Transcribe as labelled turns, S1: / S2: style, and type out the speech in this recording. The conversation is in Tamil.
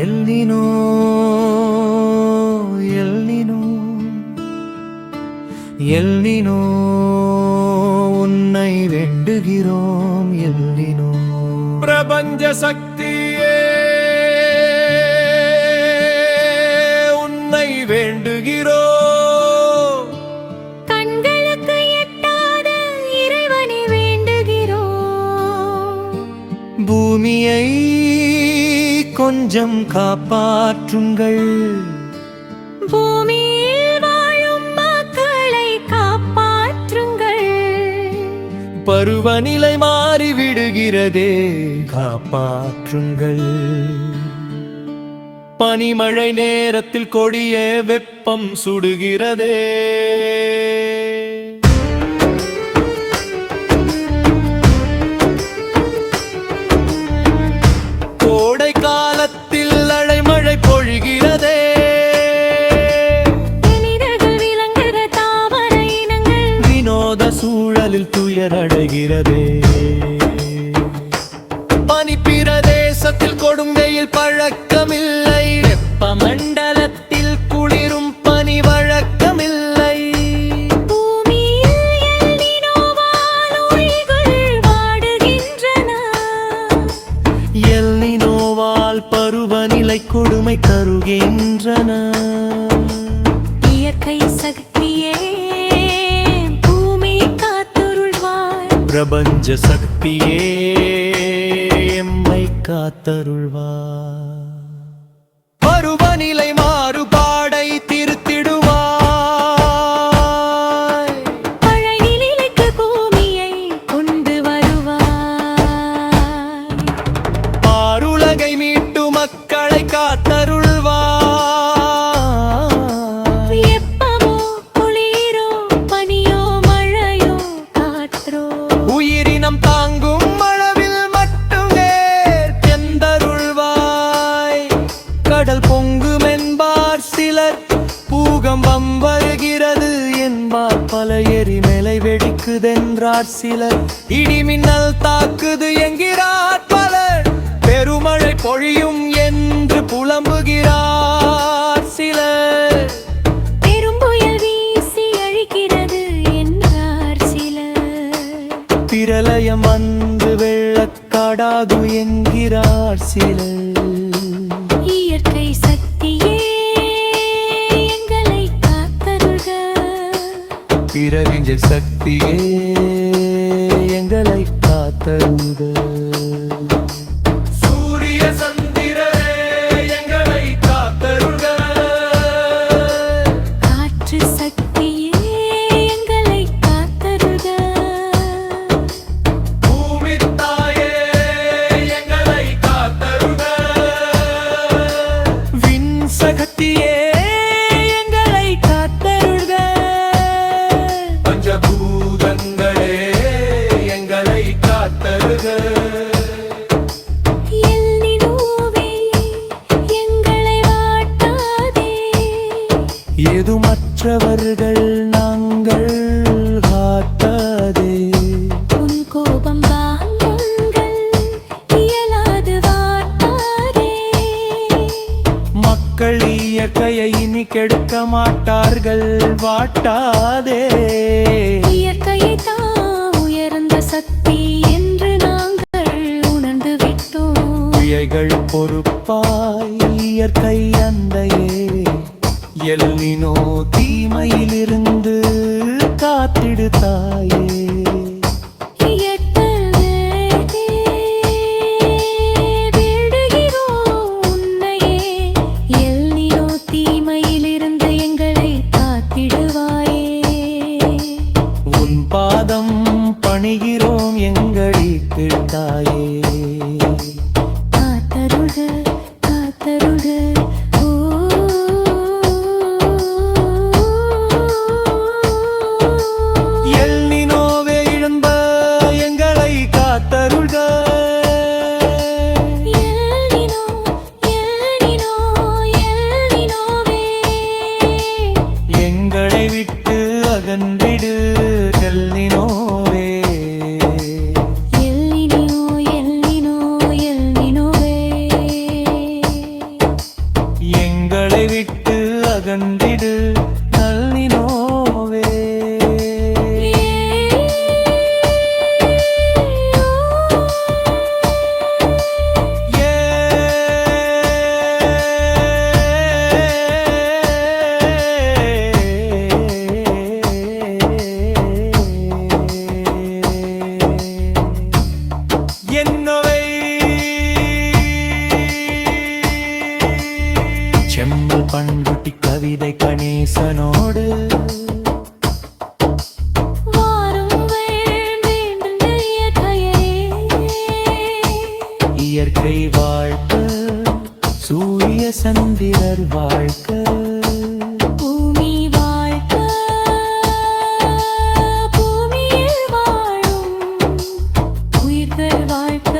S1: எல்னினோ எல்னினோ எல்னினோ உன்னை வேண்டுகிறோம் எல்னினோ. பிரபஞ்ச சக்தியே உன்னை வேண்டுகிறோம்.
S2: கண்களுக்கு எட்டாத இறைவனை வேண்டுகிறோம்.
S1: பூமியை கொஞ்சம் காப்பாற்றுங்கள்.
S2: பூமியில் வாழும் மக்களை காப்பாற்றுங்கள்.
S1: பருவநிலை மாறிவிடுகிறதே, காப்பாற்றுங்கள். பனிமழை நேரத்தில் கொடிய வெப்பம் சுடுகிறதே. கோடை காலத்தில் அடைமழை பொழிகிறதே.
S2: மனிதர்கள் விலங்குற தாவர இனங்கள்
S1: வினோத சூழலில் துயரடைகிறதே. பனி பிரதேசத்தில் கொடும் வெயில் பழக்கமில்லை. வெப்ப மண்டலத்தில் குளிரும் பனி வழக்கமில்லை.
S2: பூமியில் எல்னினோவால் உயிர்கள் வாடுகின்றன.
S1: எல்னினோவால் பருவநிலை கொடுமை தருகின்றன.
S2: இயற்கை சக்தியே பூமி காத்தருள்வாய்.
S1: பிரபஞ்ச சக்தியே எம்மை காத்தருள்வார். பருவநிலை மாறுபாடை திருத்திடுவாய்.
S2: பழைய நிலைக்கு பூமியை கொண்டு வருவாய்.
S1: ஆருலகை மீட்டு மக்களை காத்தருள்வாய்.
S2: எப்பமோ குளிரோ பனியோ மழையோ காற்றோ
S1: உயிரினம் தாங்கும் அளவில் மட்டுமே செந்தருள்வாய். கடல் பொங்கும் என்பார் சிலர், பூகம்பம் வருகிறது என்பார் பல, எரிமலை வெடிக்குதென்றார் சிலர், இடிமின்னல் தாக்குது என்கிறார் பலர், பெருமழை பொழியும் என்று புலம்புகிறார் சிலர்,
S2: பெரும்புயல் வீசி அழிக்கிறது என்றார் சிலர்,
S1: பிரளயம் வந்து வெள்ளக்காடாகும் என்கிறார் சிலர்.
S2: இயற்கை சக்தியே எங்களை காத்தருள்க.
S1: பிரபஞ்ச சக்தியே எங்களை காத்தருள்க. சூரிய சந்திரரே எங்களை காத்தருள்க.
S2: காற்று சக்தியே எங்களை காத்தருள்க.
S1: பூமி தாயே எங்களை காத்தருள்க. விண் சக்தியே எங்களை காத்தருள்க. பஞ்சபூதங்களே எங்களை காத்தருள்க.
S2: எல்னினோவே எங்களை வாட்டாதே.
S1: ஏதுமற்றவர்கள் நாங்கள் காத்தாதே.
S2: உன் கோபம் வாங்குங்கள் இயலாது வாட்டாதே.
S1: மக்கள் இயற்கையை இனி கெடுக்க மாட்டார்கள், வாட்டாதே.
S2: இயற்கையை தான் உயர்ந்த சக்தி என்று நாங்கள் உணர்ந்து விட்டோம்.
S1: பிழைகள் பொறுப்பாய் இயற்கை அன்னையே, எல்னினோ தீமையிலிருந்து காத்திடு தாயே.
S2: வேண்டுகிறோம் உன்னையே, எல்னினோ தீமையிலிருந்து எங்களை காத்திடுவாயே.
S1: உன் பாதம் பணிகிறோம் எங்களுக்கு தாயே.
S2: காத்தருள்க காத்தருள்க. ஓ
S1: எல்னினோவே செம்மல் பண்ருட்டி கவிதை கணேசனோடு
S2: வாருங்கள் வேண்டும் இயற்கையே.
S1: இயற்கை வாழ்க்க சூரிய சந்திரர் வாழ்க்க
S2: பூமி வாழ்க, பூமியில் வாழும் உயிர்கள் வாழ்க.